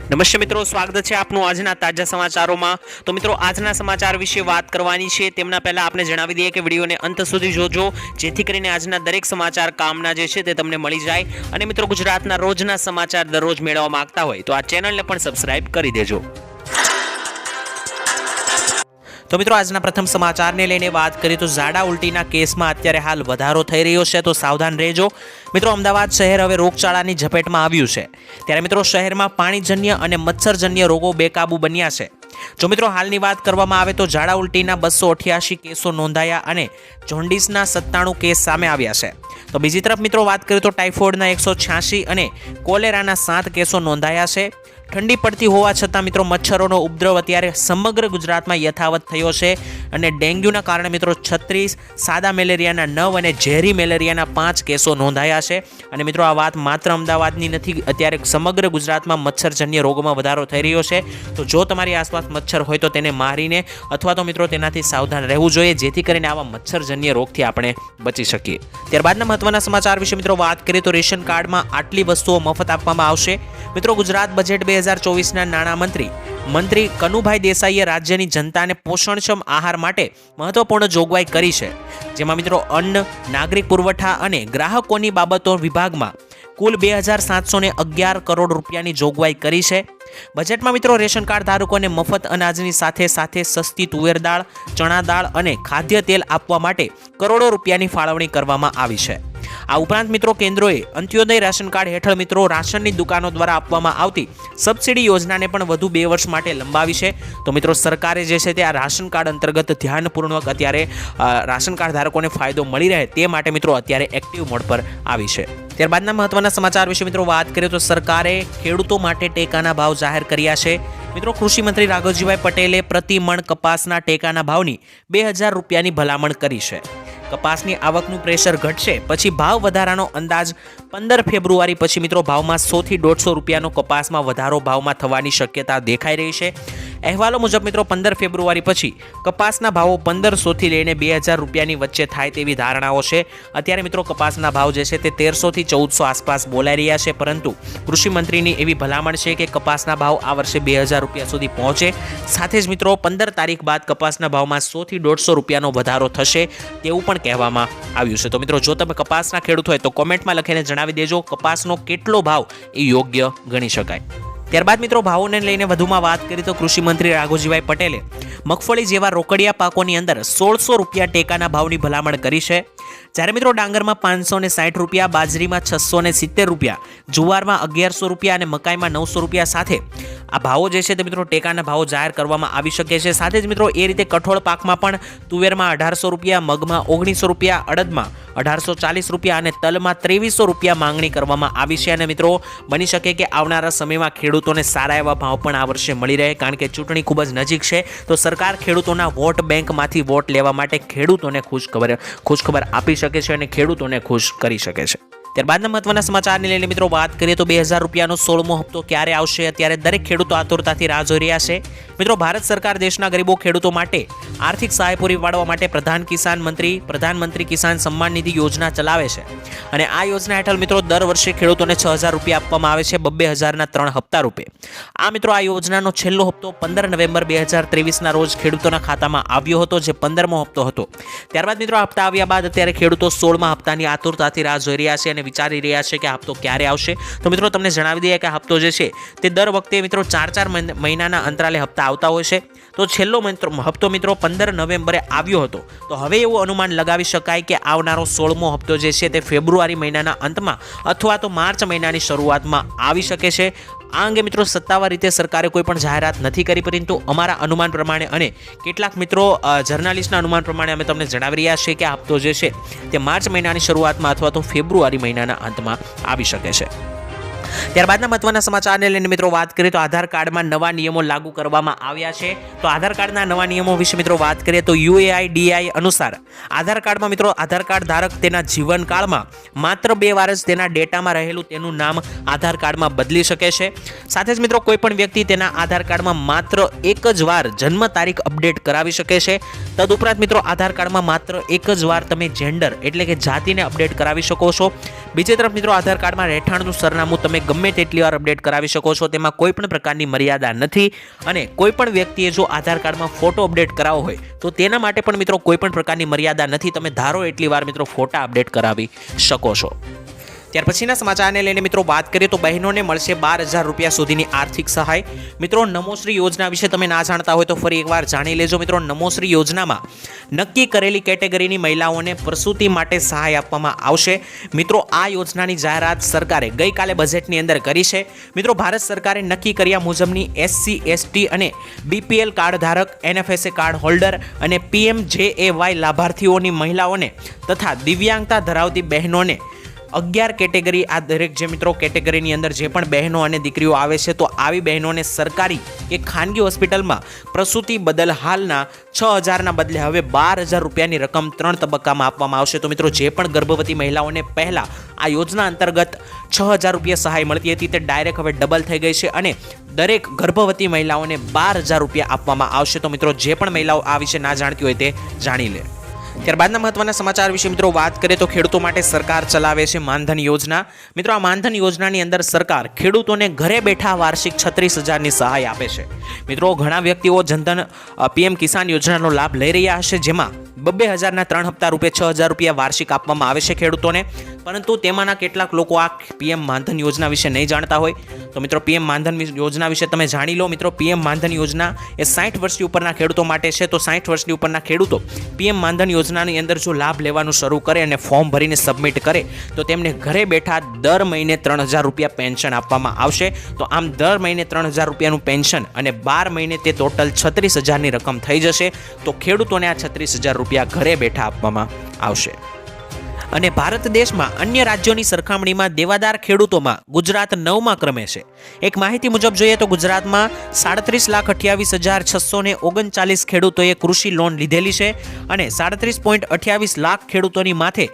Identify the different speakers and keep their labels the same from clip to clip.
Speaker 1: નમસ્તે મિત્રો, સ્વાગત છે આપનું આજના તાજા સમાચારોમાં। તો મિત્રો, આજના સમાચાર વિશે વાત કરવાની છે તેમના પહેલા આપણે જણાવી દઈએ કે વિડીયોને અંત સુધી જોજો, જેથી કરીને આજના દરેક સમાચાર કામના જે છે તે તમને મળી જાય। અને મિત્રો, ગુજરાતના રોજના સમાચાર દરરોજ મેળવવા માંગતા હોય તો આ ચેનલને પણ સબસ્ક્રાઇબ કરી દેજો। તો મિત્રો, આજના પ્રથમ સમાચારને લઈને વાત કરીએ તો ઝાડા ઉલટીના કેસમાં અત્યારે હાલ વધારો થઈ રહ્યો છે, તો સાવધાન રહેજો। મિત્રો, અમદાવાદ શહેર હવે રોગચાળાની ઝપેટમાં આવ્યું છે, ત્યારે મિત્રો શહેરમાં પાણીજન્ય અને મચ્છરજન્ય રોગો બેકાબુ બન્યા છે। જો મિત્રો હાલની વાત કરવામાં આવે તો ઝાડા ઉલટીના 288 કેસો નોંધાયા અને જોન્ડિસના 97 કેસ સામે આવ્યા છે। તો બીજી તરફ મિત્રો વાત કરીએ તો ટાઇફોઇડના 186 અને કોલેરાના 7 કેસો નોંધાયા છે। ઠંડી પડતી હોવા છતાં મિત્રો મચ્છરોનો ઉપદ્રવ અત્યારે સમગ્ર ગુજરાતમાં યથાવત થયો છે અને ડેન્ગ્યુના કારણે મિત્રો 36, સાદા મેલેરિયાના 9 અને ઝેરી મેલેરિયાના 5 કેસો નોંધાયા છે। અને મિત્રો આ વાત માત્ર અમદાવાદની નથી, અત્યારે સમગ્ર ગુજરાતમાં મચ્છરજન્ય રોગોમાં વધારો થઈ રહ્યો છે। તો જો તમારી આસપાસ મચ્છર હોય તો તેને મારીને અથવા તો મિત્રો તેનાથી સાવધાન રહેવું જોઈએ, જેથી કરીને આવા મચ્છરજન્ય રોગથી આપણે બચી શકીએ। ત્યારબાદના મહત્વના સમાચાર વિશે મિત્રો વાત કરીએ તો રેશન કાર્ડમાં આટલી વસ્તુઓ મફત આપવામાં આવશે। મિત્રો, ગુજરાત બજેટ 2024ના નાણામંત્રી કનુભાઈ દેસાઈએ રાજ્યની જનતાને પોષણક્ષમ આહાર માટે મહત્વપૂર્ણ જોગવાઈ કરી છે, જેમાં મિત્રો અન્ન, નાગરિક પુરવઠા અને ગ્રાહકોની બાબતો વિભાગમાં કુલ 2711 કરોડ રૂપિયાની જોગવાઈ કરી છે। બજેટમાં મિત્રો રેશન કાર્ડ ધારકોને મફત અનાજની સાથે સાથે સસ્તી તુવેર દાળ, ચણા દાળ અને ખાદ્ય તેલ આપવા માટે કરોડો રૂપિયાની ફાળવણી કરવામાં આવી છે। આ ઉપરાંત મિત્રો કેન્દ્રોએ અંત્યોદય રાશન કાર્ડ હેઠળ મિત્રો રાશનની દુકાનો દ્વારા આપવામાં આવતી સબસિડી યોજનાને પણ વધુ 2 વર્ષ માટે લંબાવી છે। તો મિત્રો સરકારે જે છે તે આ રાશન કાર્ડ અંતર્ગત ધ્યાનપૂર્વક અત્યારે રાશન કાર્ડ ધારકોને ફાયદો મળી રહે તે માટે મિત્રો અત્યારે એક્ટિવ મોડ પર આવી છે। ત્યારબાદના મહત્વના સમાચાર વિશે મિત્રો વાત કરીએ તો સરકારે ખેડૂતો માટે ટેકાના ભાવ જાહેર કર્યા છે। મિત્રો, કૃષિ મંત્રી રાઘવજીભાઈ પટેલે પ્રતિ મણ કપાસના ટેકાના ભાવની 2000 રૂપિયાની ભલામણ કરી છે। કપાસની આવકનું પ્રેશર ઘટશે પછી ભાવ વધારાનો અંદાજ 15 ફેબ્રુઆરી પછી મિત્રો ભાવમાં 100 થી 150 રૂપિયાનો કપાસમાં વધારો ભાવમાં થવાની શક્યતા દેખાઈ રહી છે। અહેવાલો મુજબ મિત્રો 15 ફેબ્રુઆરી પછી કપાસના ભાવો 1500 થી લઈને 2000 રૂપિયાની વચ્ચે થાય તેવી ધારણાઓ છે। અત્યારે મિત્રો કપાસના ભાવ જે છે તે 1300 થી 1400 આસપાસ બોલાઈ રહ્યા છે, પરંતુ કૃષિ મંત્રીની એવી ભલામણ છે કે કપાસના ભાવ આ વર્ષે 2000 રૂપિયા સુધી પહોંચે। સાથે જ મિત્રો 15 તારીખ બાદ કપાસના ભાવમાં 100 થી 150 રૂપિયાનો વધારો થશે તેવું પણ કહેવામાં આવ્યું છે। તો મિત્રો જો તમે કપાસના ખેડૂત હોય તો કોમેન્ટમાં લખીને જણાવી દેજો કપાસનો કેટલો ભાવ એ યોગ્ય ગણી શકાય। ત્યારબાદ મિત્રો ભાવોને લઈને વધુમાં વાત કરીએ તો કૃષિ મંત્રી રાઘવજીભાઈ પટેલે મગફળી જેવા રોકડિયા પાકોની અંદર 1600 રૂપિયા ટેકાના ભાવની ભલામણ કરી છે। જ્યારે મિત્રો ડાંગરમાં 560 રૂપિયા, બાજરીમાં 670 રૂપિયા, જુવારમાં 1100 રૂપિયા અને મકાઈમાં 900 રૂપિયા સાથે આ ભાવો જે છે તે મિત્રો ટેકાના ભાવો જાહેર કરવામાં આવી શકે છે। સાથે જ મિત્રો એ રીતે કઠોળ પાકમાં પણ તુવેરમાં 1800 રૂપિયા, મગમાં 1900 રૂપિયા, અડદમાં 1840 રૂપિયા અને તલમાં 2300 રૂપિયા માંગણી કરવામાં આવી છે। અને મિત્રો બની શકે કે આવનારા સમયમાં ખેડૂતોને સારા એવા ભાવ પણ આ વર્ષે મળી રહે, કારણ કે ચૂંટણી ખૂબ જ નજીક છે। તો સરકાર ખેડૂતોના વોટ બેંકમાંથી વોટ લેવા માટે ખેડૂતોને ખુશખબર આપી શકે છે અને ખેડૂતોને ખુશ કરી શકે છે। ત્યારબાદના મહત્વના સમાચારને લઈને મિત્રો વાત કરીએ તો 2000 રૂપિયાનો 16મો હપ્તો ક્યારે આવશે, અત્યારે દરેક ખેડૂતો આતુરતાથી રાહ જોઈ રહ્યા છે। મિત્રો, ભારત સરકાર દેશના ગરીબો ખેડૂતો માટે આર્થિક સહાય પૂરી પાડવા માટે પ્રધાનમંત્રી કિસાન સન્માન નિધિ યોજના ચલાવે છે અને આ યોજના હેઠળ મિત્રો દર વર્ષે ખેડૂતોને 6000 રૂપિયા આપવામાં આવે છે 22000ના 3 હપ્તા રૂપે। આ મિત્રો આ યોજનાનો છેલ્લો હપ્તો 15 નવેમ્બર 2023ના રોજ ખેડૂતોના ખાતામાં આવ્યો હતો, જે 15મો હપ્તો હતો। ત્યારબાદ મિત્રો હપ્તા આવ્યા બાદ અત્યારે ખેડૂતો 16મા હપ્તાની આતુરતાથી રાહ જોઈ રહ્યા છે અને વિચારી રહ્યા છે કે આ હપ્તો ક્યારે આવશે। તો મિત્રો તમને જણાવી દઈએ કે આ હપ્તો જે છે તે દર વખતે મિત્રો 4 મહિનાના અંતરાલે હપ્તા આવતા હોય છે। તો છેલ્લો હપ્તો મિત્રો 15 નવેમ્બરે આવ્યો હતો, તો હવે એવું અનુમાન લગાવી શકાય કે આવનારો 16મો હપ્તો જે છે તે ફેબ્રુઆરી મહિનાના અંતમાં અથવા તો માર્ચ મહિનાની શરૂઆતમાં આવી શકે છે। આ અંગે મિત્રો સત્તાવાર રીતે સરકારે કોઈ પણ જાહેરાત નથી કરી, પરંતુ અમારા અનુમાન પ્રમાણે અને કેટલાક મિત્રો જર્નાલિસ્ટના અનુમાન પ્રમાણે અમે તમને જણાવી રહ્યા છીએ કે આ હપ્તો જે છે તે માર્ચ મહિનાની શરૂઆતમાં અથવા તો ફેબ્રુઆરી મહિનાના અંતમાં આવી શકે છે। ત્યારબાદના મહત્વના સમાચારને લઈને મિત્રો વાત કરીએ તો આધાર કાર્ડમાં નવા નિયમો લાગુ કરવામાં આવ્યા છે। તો આધાર કાર્ડના નવા નિયમો વિશે મિત્રો વાત કરીએ તો UAIDAI અનુસાર આધાર કાર્ડમાં મિત્રો આધાર કાર્ડ ધારક તેના જીવનકાળમાં માત્ર 2 વાર જ તેના ડેટામાં રહેલું તેનું નામ આધાર કાર્ડમાં બદલી શકે છે। સાથે જ મિત્રો કોઈ પણ વ્યક્તિ તેના આધાર કાર્ડમાં માત્ર એક જ વાર જન્મ તારીખ અપડેટ કરાવી શકે છે। તદુપરાંત મિત્રો આધાર કાર્ડમાં માત્ર એક જ વાર તમે જેન્ડર એટલે કે જાતિને અપડેટ કરાવી શકો છો। બીજી તરફ મિત્રો આધાર કાર્ડમાં રહેઠાણનું સરનામું તમે તમે ગમે તેટલી વાર અપડેટ કરાવી શકો છો, તેમાં કોઈ પણ પ્રકારની મર્યાદા નથી. અને કોઈ પણ વ્યક્તિએ જો આધાર કાર્ડમાં ફોટો અપડેટ કરાવવો હોય તો તેના માટે પણ મિત્રો કોઈ પણ પ્રકારની મર્યાદા નથી. તમે ધારો એટલી વાર મિત્રો ફોટા અપડેટ કરાવી શકો છો. ત્યાર પછીના સમાચારને લઈને મિત્રો વાત કરીએ તો બહેનોને મળશે 12,000 રૂપિયા સુધીની આર્થિક સહાય. મિત્રો નમોશ્રી યોજના વિશે તમે ના જાણતા હોય તો ફરી એકવાર જાણી લેજો. મિત્રો નમોશ્રી યોજનામાં નક્કી કરેલી કેટેગરીની મહિલાઓને પ્રસૂતિ માટે સહાય આપવામાં આવશે. મિત્રો આ યોજનાની જાહેરાત સરકારે ગઈકાલે બજેટની અંદર કરી છે. મિત્રો ભારત સરકારે નક્કી કર્યા મુજબની SC ST અને BPL કાર્ડ ધારક, NFSA કાર્ડ હોલ્ડર અને PMJAY લાભાર્થીઓની મહિલાઓને તથા દિવ્યાંગતા ધરાવતી બહેનોને 11 કેટેગરી, આ દરેક જે મિત્રો કેટેગરીની અંદર જે પણ બહેનો અને દીકરીઓ આવે છે તો આવી બહેનોને સરકારી કે ખાનગી હોસ્પિટલમાં પ્રસૂતિ બદલ હાલના 6,000ના બદલે હવે 12,000 રૂપિયાની રકમ 3 તબક્કામાં આપવામાં આવશે. તો મિત્રો જે પણ ગર્ભવતી મહિલાઓને પહેલા આ યોજના અંતર્ગત 6,000 રૂપિયા સહાય મળતી હતી તે ડાયરેક્ટ હવે ડબલ થઈ ગઈ છે અને દરેક ગર્ભવતી મહિલાઓને 12,000 રૂપિયા આપવામાં આવશે. તો મિત્રો જે પણ મહિલાઓ આ વિશે ના જાણતી હોય તે જાણી લે. ત્યારબાદના મહત્વના સમાચાર વિશે મિત્રો વાત કરીએ તો ખેડૂતો માટે સરકાર ચલાવે છે માનધન યોજના. મિત્રો આ માનધન યોજનાની અંદર સરકાર ખેડૂતોને ઘરે બેઠા વાર્ષિક 36,000ની સહાય આપે છે. મિત્રો ઘણા વ્યક્તિઓ જનધન PM કિસાન યોજનાનો લાભ લઈ રહ્યા હશે, જેમાં 2,000ના 3 હપ્તા રૂપે 6,000 રૂપિયા વાર્ષિક આપવામાં આવે છે ખેડૂતોને. પરંતુ તેમાંના કેટલાક લોકો આ PM માનધન યોજના વિશે નહીં જાણતા હોય. તો મિત્રો PM માનધન યોજના વિશે તમે જાણી લો. મિત્રો PM માનધન યોજના એ 60 વર્ષથી ઉપરના ખેડૂતો માટે છે. તો 60 વર્ષથી ઉપરના ખેડૂતો PM માનધન યોજનાની અંદર જો લાભ લેવાનું શરૂ કરે અને ફોર્મ ભરીને સબમિટ કરે તો તેમને ઘરે બેઠા દર મહિને 3,000 રૂપિયા પેન્શન આપવામાં આવશે. તો આમ દર મહિને 3,000 રૂપિયાનું પેન્શન અને 12 મહિને તે ટોટલ 36,000ની રકમ થઈ જશે. તો ખેડૂતોને આ 36,000 રૂપિયા ઘરે બેઠા આપવામાં આવશે. અને ભારત દેશમાં અન્ય રાજ્યોની સરખામણીમાં દેવાદાર ખેડૂતોમાં ગુજરાત 9મા ક્રમે છે. એક માહિતી મુજબ જોઈએ તો ગુજરાતમાં 37,28,639 ખેડૂતોએ કૃષિ લોન લીધેલી છે અને 37.28 લાખ ખેડૂતોની માથે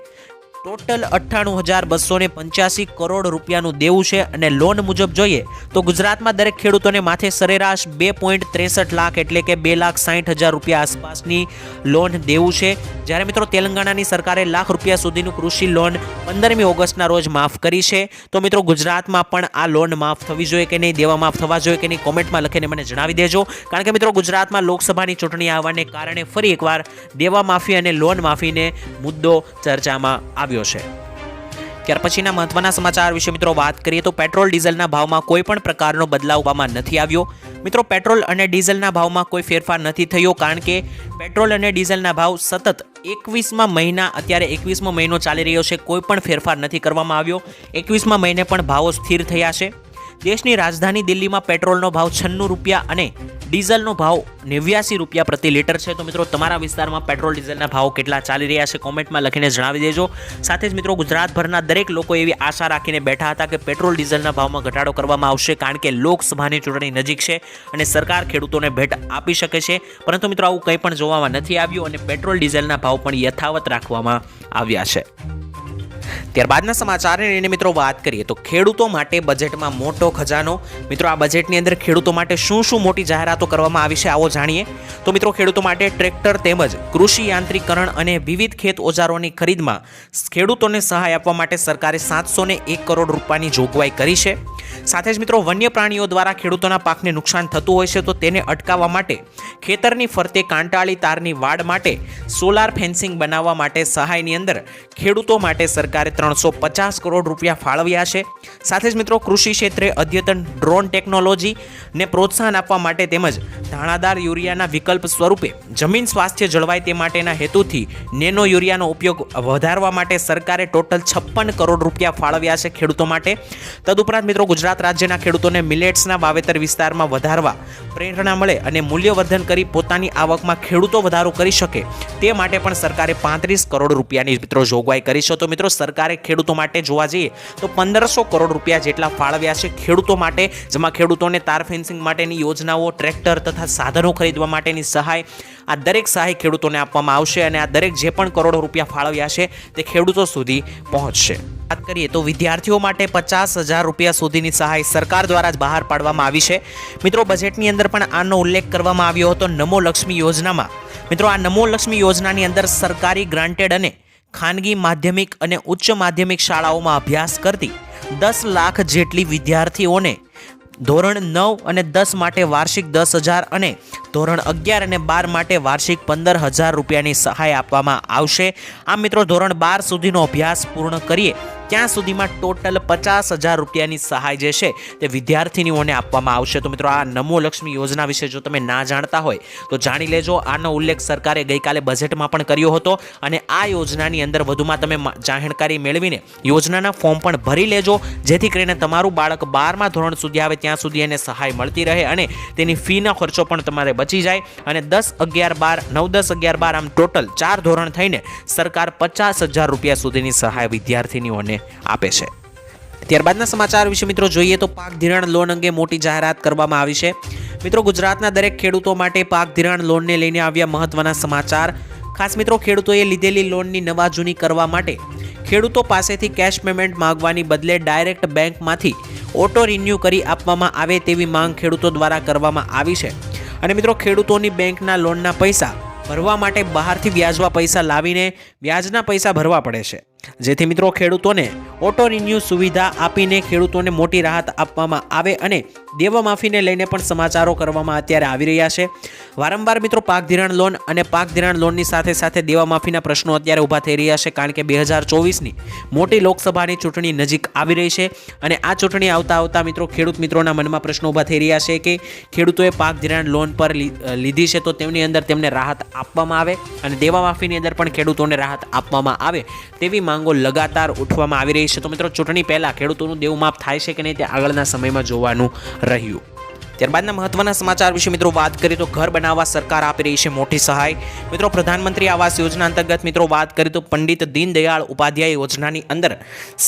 Speaker 1: ટોટલ 98,285 કરોડ રૂપિયાનું દેવું છે. અને લોન મુજબ જોઈએ તો ગુજરાતમાં દરેક ખેડૂતોને માથે સરેરાશ 2.63 લાખ એટલે કે 2,60,000 રૂપિયા આસપાસની લોન દેવું છે. જ્યારે મિત્રો તેલંગાણાની સરકારે લાખ રૂપિયા સુધીનું કૃષિ લોન 15મી ઓગસ્ટના રોજ માફ કરી છે. તો મિત્રો ગુજરાતમાં પણ આ લોન માફ થવી જોઈએ કે નહીં, દેવા માફ થવા જોઈએ કે નહીં, કોમેન્ટમાં લખીને મને જણાવી દેજો. કારણ કે મિત્રો ગુજરાતમાં લોકસભાની ચૂંટણી આવવાને કારણે ફરી એકવાર દેવા માફી અને લોન માફીને મુદ્દો ચર્ચામાં આવ્યો છે. ત્યાર પછીના મહત્વના સમાચાર વિશે મિત્રો વાત કરીએ તો પેટ્રોલ ડીઝલના ભાવમાં કોઈ પણ પ્રકારનો બદલાવ કરવામાં નથી આવ્યો. મિત્રો પેટ્રોલ અને ડીઝલના ભાવમાં કોઈ ફેરફાર નથી થયો, કારણ કે પેટ્રોલ અને ડીઝલના ભાવ સતત 21મા મહિના, અત્યારે 21મો મહિનો ચાલી રહ્યો છે, કોઈ પણ ફેરફાર નથી કરવામાં આવ્યો. 21મા મહિને પણ ભાવો સ્થિર થયા છે. દેશની રાજધાની દિલ્હીમાં પેટ્રોલનો ભાવ 96 રૂપિયા અને ડીઝલનો ભાવ 89 રૂપિયા પ્રતિ લીટર છે. તો મિત્રો તમારા વિસ્તારમાં પેટ્રોલ ડીઝલના ભાવ કેટલા ચાલી રહ્યા છે કોમેન્ટમાં લખીને જણાવી દેજો. સાથે જ મિત્રો ગુજરાતભરના દરેક લોકો એવી આશા રાખીને બેઠા હતા કે પેટ્રોલ ડીઝલના ભાવમાં ઘટાડો કરવામાં આવશે, કારણ કે લોકસભાની ચૂંટણી નજીક છે અને સરકાર ખેડૂતોને ભેટ આપી શકે છે. પરંતુ મિત્રો આવું કંઈ પણ જોવામાં નથી આવ્યું અને પેટ્રોલ ડીઝલના ભાવ પણ યથાવત રાખવામાં આવ્યા છે. ત્યારબાદના સમાચારને લઈને મિત્રો વાત કરીએ તો ખેડૂતો માટે બજેટમાં મોટો ખજાનો. મિત્રો આ બજેટની અંદર ખેડૂતો માટે શું શું મોટી જાહેરાતો કરવામાં આવી છે આવો જાણીએ. તો મિત્રો ખેડૂતો માટે ટ્રેક્ટર તેમજ કૃષિ યાંત્રિકરણ અને વિવિધ ખેત ઓજારોની ખરીદમાં ખેડૂતોને સહાય આપવા માટે સરકારે 701 કરોડ રૂપિયાની જોગવાઈ કરી છે. સાથે જ મિત્રો વન્ય પ્રાણીઓ દ્વારા ખેડૂતોના પાકને નુકસાન થતું હોય છે તો તેને અટકાવવા માટે ખેતરની ફરતે કાંટાળી તારની વાડ માટે સોલાર ફેન્સિંગ બનાવવા માટે સહાયની અંદર ખેડૂતો માટે સરકારે 350 કરોડ રૂપિયા ફાળવ્યા છે. સાથે જ મિત્રો કૃષિ ક્ષેત્રે અદ્યતન ડ્રોન ટેકનોલોજીને પ્રોત્સાહન આપવા માટે તેમજ દાણાદાર યુરિયાના વિકલ્પ સ્વરૂપે જમીન સ્વાસ્થ્ય જળવાય તે માટેના હેતુથી નેનો યુરિયાનો ઉપયોગ વધારવા માટે સરકારે ટોટલ 56 કરોડ રૂપિયા ફાળવ્યા છે ખેડૂતો માટે. તદુપરાંત મિત્રો ગુજરાત રાજ્યના ખેડૂતોને મિલેટ્સના વાવેતર વિસ્તારમાં વધારવા પ્રેરણા મળે અને મૂલ્યવર્ધન કરી પોતાની આવકમાં ખેડૂતો વધારો કરી શકે તે માટે પણ સરકારે 35 કરોડ રૂપિયાની મિત્રો જોગવાઈ કરી છે. તો મિત્રો સરકારે ખેડૂતો માટે જોવા જઈએ તો 1,500 કરોડ રૂપિયા જેટલા ફાળવ્યા છે ખેડૂતો માટે, જેમાં ખેડૂતોને તાર ફેન્સિંગ માટેની યોજનાઓ, ટ્રેક્ટર તથા સાધનો ખરીદવા માટેની સહાય, આ દરેક સહાય ખેડૂતોને આપવામાં આવશે અને આ દરેક જે પણ કરોડો રૂપિયા ફાળવ્યા છે તે ખેડૂતો સુધી પહોંચશે. વાત કરીએ તો વિદ્યાર્થીઓ માટે 50,000 રૂપિયા સુધીની સહાય સરકાર દ્વારા જ બહાર પાડવામાં આવી છે. મિત્રો બજેટની અંદર પણ આનો ઉલ્લેખ કરવામાં આવ્યો હતો નમો લક્ષ્મી યોજનામાં. મિત્રો આ નમો લક્ષ્મી યોજનાની અંદર સરકારી ગ્રાન્ટેડ અને ખાનગી માધ્યમિક અને ઉચ્ચ માધ્યમિક શાળાઓમાં અભ્યાસ કરતી 10 લાખ જેટલી વિદ્યાર્થીઓને ધોરણ 9 અને 10 માટે વાર્ષિક 10,000 અને ધોરણ 11 અને 12 માટે વાર્ષિક 15,000 રૂપિયાની સહાય આપવામાં આવશે. આમ મિત્રો ધોરણ 12 સુધીનો અભ્યાસ પૂર્ણ કરીએ ત્યાં સુધીમાં ટોટલ 50,000 રૂપિયાની સહાય જે છે તે વિદ્યાર્થીનીઓને આપવામાં આવશે. તો મિત્રો આ નમો લક્ષ્મી યોજના વિશે જો તમે ના જાણતા હોય તો જાણી લેજો. આનો ઉલ્લેખ સરકારે ગઈકાલે બજેટમાં પણ કર્યો હતો અને આ યોજનાની અંદર વધુમાં તમે જાણકારી મેળવીને યોજનાના ફોર્મ પણ ભરી લેજો, જેથી કરીને તમારું બાળક 12મા ધોરણ સુધી આવે ત્યાં સુધી એને સહાય મળતી રહે અને તેની ફીનો ખર્ચો પણ તમારે બચી જાય. અને 10, 11, 12, 9, 10, 11, 12 આમ ટોટલ 4 ધોરણ થઈને સરકાર 50,000 રૂપિયા સુધીની સહાય વિદ્યાર્થીનીઓને આપે છે. ત્યારબાદના સમાચાર વિશે મિત્રો જોઈએ તો પાક ધિરાણ લોન અંગે મોટી જાહેરાત કરવામાં આવી છે. મિત્રો ગુજરાતના દરેક ખેડૂતો માટે પાક ધિરાણ લોનને લઈને આવ્યા મહત્વના સમાચાર. ખાસ મિત્રો ખેડૂતોએ લીધેલી લોનની નવા જૂની કરવા માટે ખેડૂતો પાસેથી કેશ પેમેન્ટ માંગવાની બદલે ડાયરેક્ટ બેંકમાંથી ઓટો રિન્યૂ કરી આપવામાં આવે તેવી માંગ ખેડૂતો દ્વારા કરવામાં આવી છે. અને મિત્રો ખેડૂતોની બેંકના લોનના પૈસા ભરવા માટે બહારથી વ્યાજવા પૈસા લાવીને વ્યાજના પૈસા ભરવા પડે છે, જેથી મિત્રો ખેડૂતોને ઓટો રિન્યૂ સુવિધા આપીને ખેડૂતોને મોટી રાહત આપવામાં આવે અને દેવા માફીને લઈને પણ સમાચારો કરવામાં અત્યારે આવી રહ્યા છે. વારંવાર મિત્રો પાક ધિરાણ લોન અને પાક ધિરાણ લોનની સાથે સાથે દેવા માફીના પ્રશ્નો અત્યારે ઊભા થઈ રહ્યા છે, કારણ કે 2024ની મોટી લોકસભાની ચૂંટણી નજીક આવી રહી છે અને આ ચૂંટણી આવતા મિત્રો ખેડૂત મિત્રોના મનમાં પ્રશ્નો ઊભા થઈ રહ્યા છે કે ખેડૂતોએ પાક ધિરાણ લોન પર લીધી છે તો તેમની અંદર તેમને રાહત આપવામાં આવે અને દેવા માફીની અંદર પણ ખેડૂતોને રાહત આપવામાં આવે તેવી માંગો લગાતાર ઉઠવામાં આવી રહી છે. તો મિત્રો ચૂંટણી પહેલા ખેડૂતોનું દેવું માફ થાય છે કે નહીં તે આગળના સમયમાં જોવાનું રહ્યું. ત્યારબાદના મહત્વના સમાચાર વિશે મિત્રો વાત કરીએ તો ઘર બનાવવા સરકાર આપી રહી છે મોટી સહાય. મિત્રો પ્રધાનમંત્રી આવાસ યોજના અંતર્ગત મિત્રો વાત કરીએ તો પંડિત દીનદયાળ ઉપાધ્યાય યોજનાની અંદર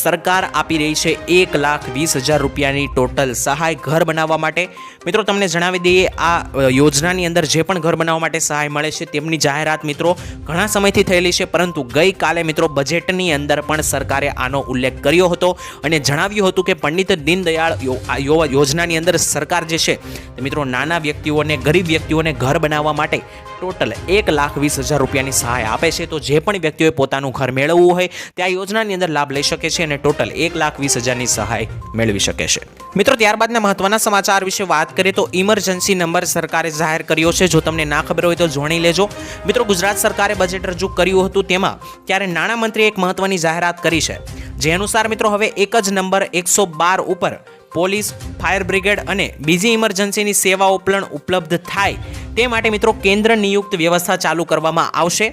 Speaker 1: સરકાર આપી રહી છે 1,20,000 રૂપિયાની ટોટલ સહાય ઘર બનાવવા માટે. મિત્રો તમને જણાવી દઈએ આ યોજનાની અંદર જે પણ ઘર બનાવવા માટે સહાય મળે છે તેમની જાહેરાત મિત્રો ઘણા સમયથી થયેલી છે, પરંતુ ગઈકાલે મિત્રો બજેટની અંદર પણ સરકારે આનો ઉલ્લેખ કર્યો હતો અને જણાવ્યું હતું કે પંડિત દીનદયાળ યોજનાની અંદર સરકાર જે છે મિત્રો નાના વ્યક્તિઓને ગરીબ વ્યક્તિઓને ઘર બનાવવા માટે ટોટલ 1,20,000 રૂપિયાની સહાય આપે છે. તો જે પણ વ્યક્તિઓએ પોતાનું ઘર મેળવવું હોય તે આ યોજનાની અંદર લાભ લઈ શકે છે અને ટોટલ 1,20,000ની સહાય મેળવી શકે છે. મિત્રો ત્યારબાદના મહત્વના સમાચાર વિશે વાત કરીએ તો ઇમરજન્સી નંબર સરકારે જાહેર કર્યો છે. જો તમને ના ખબર હોય તો જાણી લેજો. મિત્રો ગુજરાત સરકારે બજેટ રજૂ કર્યું હતું તેમાં ત્યારે નાણામંત્રીએ એક મહત્વની જાહેરાત કરી છે, જે અનુસાર મિત્રો હવે એક જ નંબર 112 ઉપર પોલીસ, ફાયર બ્રિગેડ અને બીજી ઇમરજન્સીની સેવાઓ પણ ઉપલબ્ધ થાય તે માટે મિત્રો કેન્દ્ર નિયુક્ત વ્યવસ્થા ચાલુ કરવામાં આવશે.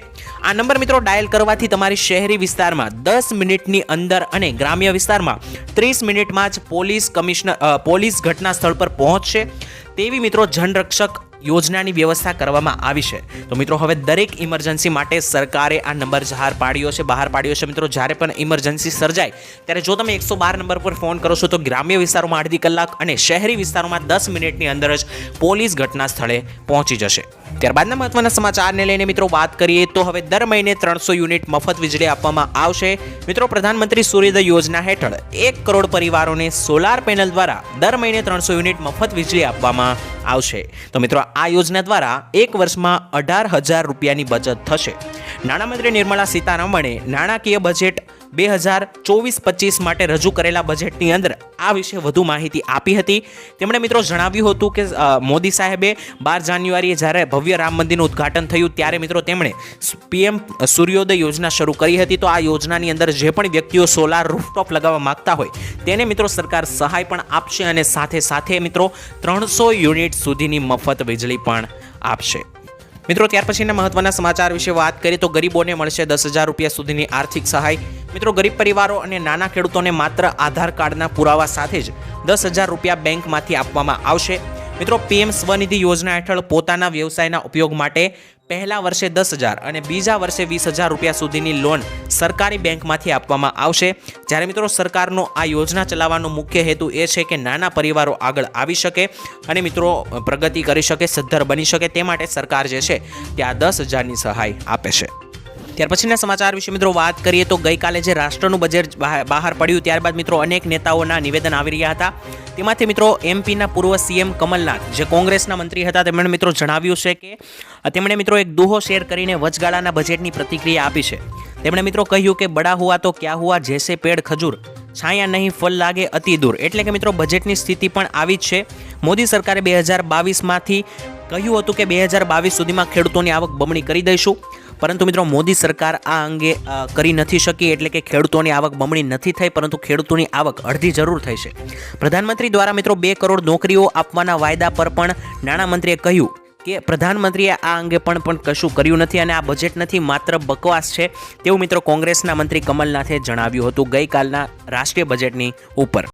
Speaker 1: આ નંબર મિત્રો ડાયલ કરવાથી તમારી શહેરી વિસ્તારમાં 10 મિનિટની અંદર અને ગ્રામ્ય વિસ્તારમાં 30 મિનિટમાં જ પોલીસ ઘટના સ્થળ પર પહોંચશે તેવી મિત્રો જનરક્ષક યોજનાની વ્યવસ્થા કરવામાં આવી છે. તો મિત્રો હવે દરેક ઇમરજન્સી માટે સરકારે આ નંબર બહાર પાડ્યો છે. મિત્રો જ્યારે પણ ઇમરજન્સી સર્જાય ત્યારે જો તમે 112 નંબર પર ફોન કરો છો તો ગ્રામ્ય વિસ્તારોમાં અડધી કલાક અને શહેરી વિસ્તારોમાં 10 મિનિટની અંદર જ પોલીસ ઘટના સ્થળે પહોંચી જશે. ત્યારબાદના મહત્વના સમાચારને લઈને મિત્રો વાત કરીએ તો હવે દર મહિને 300 યુનિટ મફત વીજળી આપવામાં આવશે. મિત્રો પ્રધાનમંત્રી સૂર્યોદય યોજના હેઠળ 1 કરોડ પરિવારોને સોલાર પેનલ દ્વારા દર મહિને 300 યુનિટ મફત વીજળી આપવામાં આવશે. તો મિત્રો આ યોજના દ્વારા એક વર્ષમાં 18,000 રૂપિયાની બચત થશે. નાણામંત્રી નિર્મલા સીતારમણે નાણાકીય બજેટ 2024-25 માટે રજૂ કરેલા બજેટની અંદર આ વિશે વધુ માહિતી આપી હતી. તેમણે મિત્રો જણાવ્યું હતું કે મોદી સાહેબે 12 જાન્યુઆરીએ જ્યારે ભવ્ય રામ મંદિરનું ઉદ્ઘાટન થયું ત્યારે મિત્રો તેમણે PM સૂર્યોદય યોજના શરૂ કરી હતી. તો આ યોજનાની અંદર જે પણ વ્યક્તિઓ સોલાર રૂફટોપ લગાવવા માંગતા હોય તેને મિત્રો સરકાર સહાય પણ આપશે અને સાથે સાથે મિત્રો 300 યુનિટ સુધીની મફત વીજળી પણ આપશે. મિત્રો ત્યાર પછીના મહત્વના સમાચાર વિશે વાત કરીએ તો ગરીબોને મળશે 10,000 રૂપિયા સુધીની આર્થિક સહાય. મિત્રો ગરીબ પરિવારો અને નાના ખેડૂતોને માત્ર આધાર કાર્ડના પુરાવા સાથે જ 10,000 રૂપિયા બેંકમાંથી આપવામાં આવશે. મિત્રો PM સ્વનિધિ યોજના હેઠળ પોતાના વ્યવસાયના ઉપયોગ માટે પહેલા વર્ષે 10,000 અને બીજા વર્ષે 20,000 રૂપિયા સુધીની લોન સરકારી બેંકમાંથી આપવામાં આવશે. જ્યારે મિત્રો સરકારનો આ યોજના ચલાવવાનો મુખ્ય હેતુ એ છે કે નાના પરિવારો આગળ આવી શકે અને મિત્રો પ્રગતિ કરી શકે, સદ્ધર બની શકે, તે માટે સરકાર જે છે તે આ 10,000ની સહાય આપે છે. ત્યાર પછીના સમાચાર વિશે મિત્રો વાત કરીએ તો ગઈકાલે જે રાષ્ટ્રનું બજેટ બહાર પડ્યું ત્યારબાદ મિત્રો અનેક નેતાઓના નિવેદન આવી રહ્યા હતા. તેમાંથી મિત્રો MPના પૂર્વ CM કમલનાથ જે કોંગ્રેસના મંત્રી હતા તેમણે મિત્રો જણાવ્યું છે કે તેમણે મિત્રો એક દુહો શેર કરીને વચગાળાના બજેટની પ્રતિક્રિયા આપી છે. તેમણે મિત્રો કહ્યું કે બડા હુઆ તો ક્યા હુઆ, જૈસે પેડ ખજૂર છાયા નહીં ફળ લાગે અતિ દૂર, એટલે કે મિત્રો બજેટની સ્થિતિ પણ આવી જ છે. મોદી સરકારે 2022માંથી કહ્યું હતું કે 2022 સુધીમાં ખેડૂતોની આવક બમણી કરી દઈશું, પરંતુ મિત્રો મોદી સરકાર આ અંગે કરી નથી શકી, એટલે કે ખેડૂતોની આવક બમણી નથી થઈ, પરંતુ ખેડૂતોની આવક અડધી જરૂર થઈ છે. પ્રધાનમંત્રી દ્વારા મિત્રો 2 કરોડ નોકરીઓ આપવાના વાયદા પર પણ નાણામંત્રીએ કહ્યું કે પ્રધાનમંત્રીએ આ અંગે પણ કશું કર્યું નથી અને આ બજેટ નથી, માત્ર બકવાસ છે, તેવું મિત્રો કોંગ્રેસના મંત્રી કમલનાથે જણાવ્યું હતું ગઈકાલના રાષ્ટ્રીય બજેટની ઉપર.